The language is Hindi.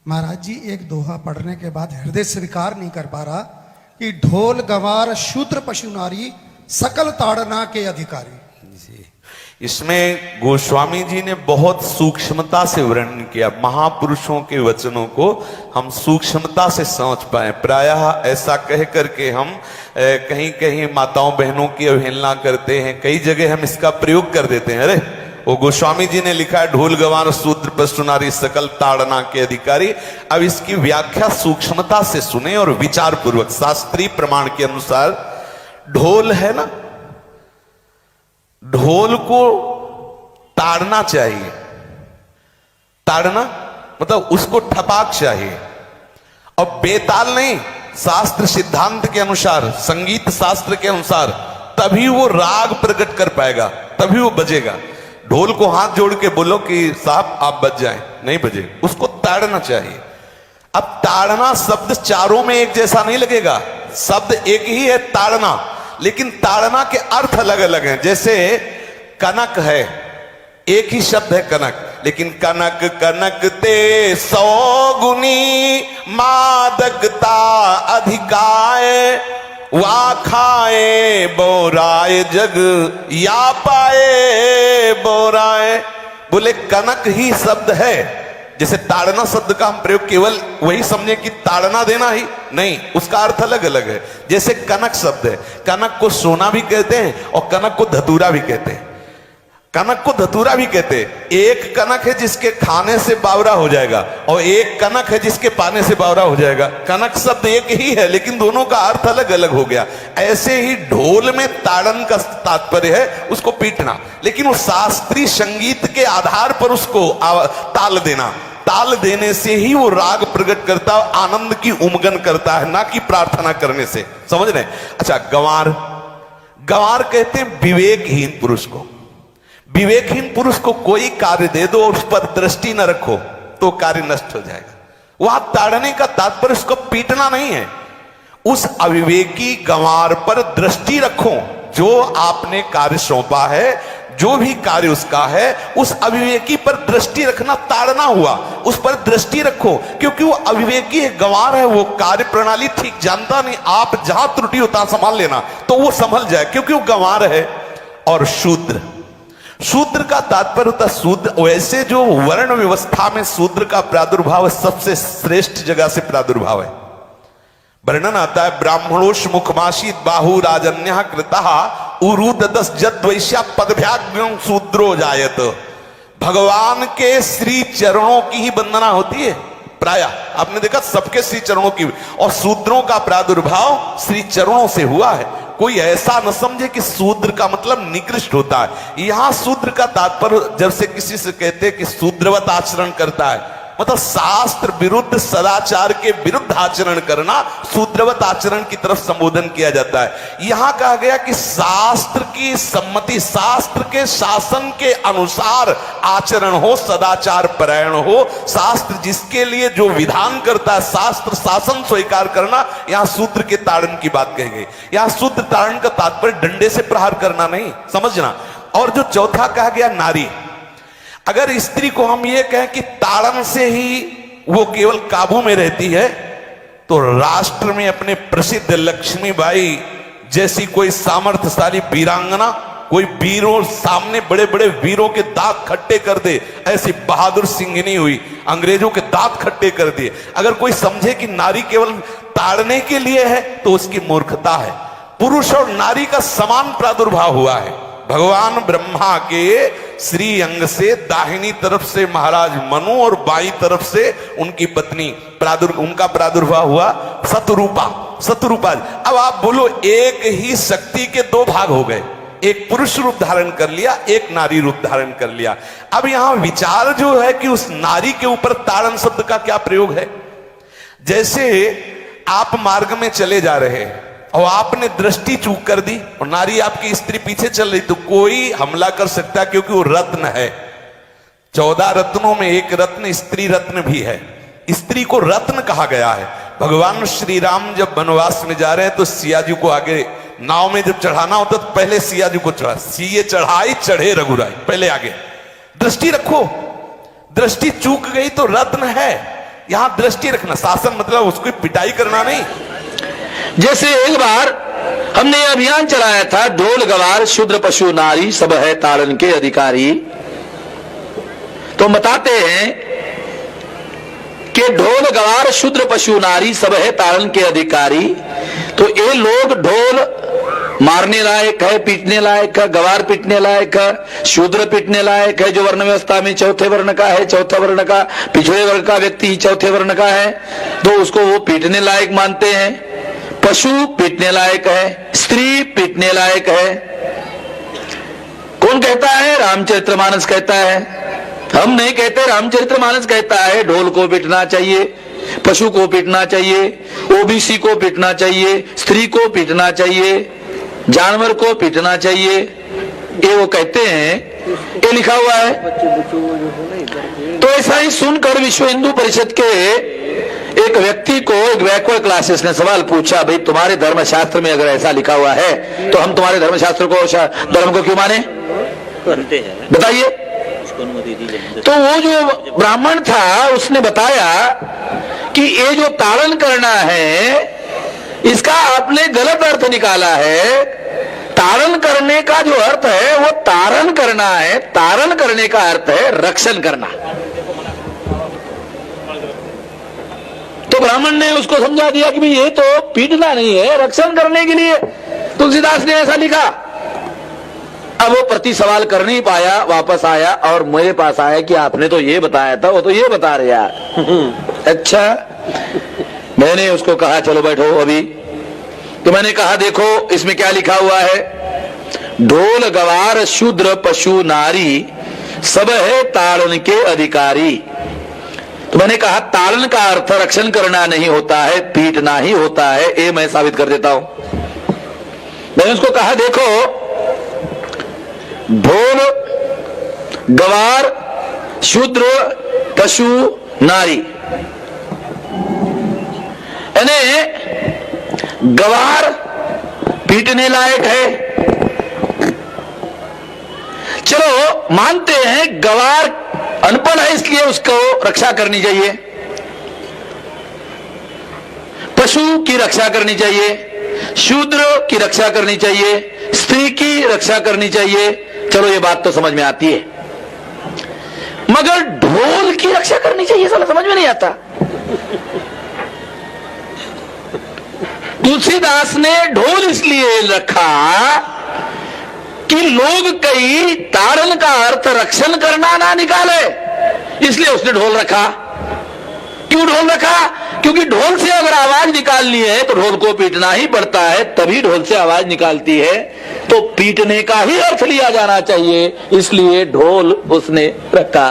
महाराज जी एक दोहा पढ़ने के बाद हृदय स्वीकार नहीं कर पा रहा कि ढोल गवार शूद्र पशु नारी सकल ताड़ना के अधिकारी। जी, इसमें गोस्वामी जी ने बहुत सूक्ष्मता से वर्णन किया। महापुरुषों के वचनों को हम सूक्ष्मता से समझ पाए। प्रायः ऐसा कह करके हम कहीं कहीं माताओं बहनों की अवहेलना करते हैं, कई जगह हम इसका प्रयोग कर देते हैं। अरे वो गोस्वामी जी ने लिखा है ढोल गवार शूद्र पशु नारी सकल ताड़ना के अधिकारी। अब इसकी व्याख्या सूक्ष्मता से सुने और विचार पूर्वक। शास्त्रीय प्रमाण के अनुसार ढोल है ना, ढोल को ताड़ना चाहिए। ताड़ना मतलब उसको ठपाक चाहिए, और बेताल नहीं। शास्त्र सिद्धांत के अनुसार, संगीत शास्त्र के अनुसार तभी वो राग प्रकट कर पाएगा, तभी वो बजेगा। ढोल को हाथ जोड़ के बोलो कि साहब आप बज जाएं, नहीं बजे, उसको ताड़ना चाहिए। अब ताड़ना शब्द चारों में एक जैसा नहीं लगेगा, शब्द एक ही है ताड़ना, लेकिन ताड़ना के अर्थ अलग अलग हैं। जैसे कनक है, एक ही शब्द है कनक, लेकिन कनक कनक ते 100 गुनी मादकता अधिकाय, वा खाए बोराए जग या पाए बोराए। बोले कनक ही शब्द है। जैसे ताड़ना शब्द का हम प्रयोग केवल वही समझे कि ताड़ना देना ही नहीं, उसका अर्थ अलग अलग है। जैसे कनक शब्द है, कनक को सोना भी कहते हैं और कनक को धतूरा भी कहते हैं। कनक को धतूरा भी कहते हैं। एक कनक है जिसके खाने से बावरा हो जाएगा, और एक कनक है जिसके पाने से बावरा हो जाएगा। कनक शब्द एक ही है, लेकिन दोनों का अर्थ अलग अलग हो गया। ऐसे ही ढोल में ताड़न का तात्पर्य है उसको पीटना, लेकिन वो शास्त्रीय संगीत के आधार पर उसको ताल देना। ताल देने से ही वो राग प्रकट करता है, आनंद की उमगन करता है, ना कि प्रार्थना करने से। समझ रहे? अच्छा, गंवार, गंवार कहते हैं विवेकहीन पुरुष को। विवेकहीन पुरुष को कोई कार्य दे दो और उस पर दृष्टि न रखो तो कार्य नष्ट हो जाएगा। वहां ताड़ने का तात्पर्य उसको पीटना नहीं है। उस अविवेकी गंवार पर दृष्टि रखो। जो आपने कार्य सौंपा है, जो भी कार्य उसका है, उस अविवेकी पर दृष्टि रखना ताड़ना हुआ। उस पर दृष्टि रखो, क्योंकि वो अविवेकी है, गंवार है, वो कार्य प्रणाली ठीक जानता नहीं। आप जहां त्रुटि होता संभाल लेना तो वो संभल जाए, क्योंकि वो गंवार है। और शूद्र, शूद्र का तात्पर्य होता शूद्र। वैसे जो वर्ण व्यवस्था में शूद्र का प्रादुर्भाव सबसे श्रेष्ठ जगह से प्रादुर्भाव है। वर्णन आता है ब्राह्मणोश मुखमाशी बाहु राजन्य कृतः उरुददस जद वैश्या पदभ्याग्रम शूद्रो जायत। भगवान के श्री चरणों की ही वंदना होती है प्राय। आपने देखा सबके श्री चरणों की, और शूद्रों का प्रादुर्भाव श्री चरणों से हुआ है। कोई ऐसा न समझे कि शूद्र का मतलब निकृष्ट होता है। यहां शूद्र का तात्पर्य जब से किसी से कहते हैं कि शूद्रवत आचरण करता है, मतलब शास्त्र विरुद्ध, सदाचार के विरुद्ध आचरण करना शूद्रवत आचरण की तरफ संबोधन किया जाता है। यहां कहा गया कि शास्त्र की सम्मति, शास्त्र के शासन के अनुसार आचरण हो, सदाचार परायण हो। शास्त्र जिसके लिए जो विधान करता है, शास्त्र शासन स्वीकार करना, यहां शूद्र के ताड़न की बात कही गई। यहां शूद्र ताड़न का तात्पर्य डंडे से प्रहार करना नहीं, समझना। और जो चौथा कहा गया नारी, अगर स्त्री को हम ये कहें कि ताड़न से ही वो केवल काबू में रहती है, तो राष्ट्र में अपने प्रसिद्ध लक्ष्मीबाई जैसी कोई सामर्थ्यशाली वीरांगना, कोई वीरों सामने बड़े बड़े वीरों के दांत खट्टे कर दे, ऐसी बहादुर सिंघनी हुई, अंग्रेजों के दांत खट्टे कर दिए। अगर कोई समझे कि नारी केवल ताड़ने के लिए है तो उसकी मूर्खता है। पुरुष और नारी का समान प्रादुर्भाव हुआ है। भगवान ब्रह्मा के श्री अंग से दाहिनी तरफ से महाराज मनु और बाईं तरफ से उनकी पत्नी उनका प्रादुर्भाव हुआ शतरूपा। शतरूपा, अब आप बोलो एक ही शक्ति के दो भाग हो गए, एक पुरुष रूप धारण कर लिया, एक नारी रूप धारण कर लिया। अब यहां विचार जो है कि उस नारी के ऊपर ताड़न शब्द का क्या प्रयोग है। जैसे आप मार्ग में चले जा रहे हैं और आपने दृष्टि चूक कर दी और नारी आपकी स्त्री पीछे चल रही, तो कोई हमला कर सकता है, क्योंकि वो रत्न है। 14 रत्नों में एक रत्न स्त्री रत्न भी है। स्त्री को रत्न कहा गया है। भगवान श्री राम जब वनवास में जा रहे हैं तो सिया जी को आगे नाव में जब चढ़ाना होता तो पहले सिया जी को चढ़ा, सीए चढ़ाई चढ़े रघुराई, पहले आगे। दृष्टि रखो, दृष्टि चूक गई तो रत्न है, यहां दृष्टि रखना। शासन मतलब उसकी पिटाई करना नहीं। जैसे एक बार हमने ये अभियान चलाया था, ढोल गवार शूद्र पशु नारी सब है ताड़न के अधिकारी। तो बताते हैं कि ढोल गवार शूद्र पशु नारी सब है ताड़न के अधिकारी। तो ये लोग ढोल मारने लायक है, पीटने लायक है, गवार पीटने लायक है, शूद्र पीटने लायक है, जो वर्ण व्यवस्था में चौथे वर्ण का है, चौथा वर्ण का पिछड़े वर्ग का व्यक्ति ही चौथे वर्ण का है, तो उसको वो पीटने लायक मानते हैं। पशु पीटने लायक है, स्त्री पीटने लायक है। कौन कहता है? रामचरितमानस कहता है। हम नहीं कहते, रामचरितमानस कहता है ढोल को पीटना चाहिए, पशु को पीटना चाहिए, ओबीसी को पीटना चाहिए, स्त्री को पीटना चाहिए, जानवर को पीटना चाहिए। ये वो कहते हैं, ये लिखा हुआ है। तो ऐसा ही सुनकर विश्व हिंदू परिषद के एक व्यक्ति को एक बैकवर्ड क्लासेस ने सवाल पूछा, भाई तुम्हारे धर्मशास्त्र में अगर ऐसा लिखा हुआ है तो हम तुम्हारे धर्मशास्त्र को धर्म को क्यों माने, बताइए। तो वो जो ब्राह्मण था उसने बताया कि ये जो ताड़न करना है इसका आपने गलत अर्थ निकाला है। ताड़न करने का जो अर्थ है वो तारण करना है, तारण करने का अर्थ है रक्षण करना। तो ब्राह्मण ने उसको समझा दिया कि भाई ये तो पीटना नहीं है, रक्षण करने के लिए तुलसीदास ने ऐसा लिखा। अब वो प्रति सवाल कर नहीं पाया, वापस आया और मेरे पास आया कि आपने तो ये बताया था, वो तो ये बता रहे यार। अच्छा, मैंने उसको कहा चलो बैठो अभी। तो मैंने कहा देखो इसमें क्या लिखा हुआ है, ढोल गवार शूद्र पशु नारी सब है ताड़न के अधिकारी। तो मैंने कहा ताड़न का अर्थ रक्षण करना नहीं होता है, पीटना ही होता है। ये मैं साबित कर देता हूं। मैंने उसको कहा देखो ढोल गवार शूद्र पशु नारी, यानी गवार पीटने लायक है। चलो मानते हैं गवार अनपढ़ है इसलिए उसको रक्षा करनी चाहिए, पशु की रक्षा करनी चाहिए, शूद्र की रक्षा करनी चाहिए, स्त्री की रक्षा करनी चाहिए। चलो ये बात तो समझ में आती है, मगर ढोल की रक्षा करनी चाहिए साला समझ में नहीं आता। तुलसीदास ने ढोल इसलिए रखा कि लोग कई ताड़न का अर्थ रक्षण करना ना निकाले, इसलिए उसने ढोल रखा। क्यों ढोल रखा? क्योंकि ढोल से अगर आवाज निकालनी है तो ढोल को पीटना ही पड़ता है, तभी ढोल से आवाज निकालती है। तो पीटने का ही अर्थ लिया जाना चाहिए, इसलिए ढोल उसने रखा।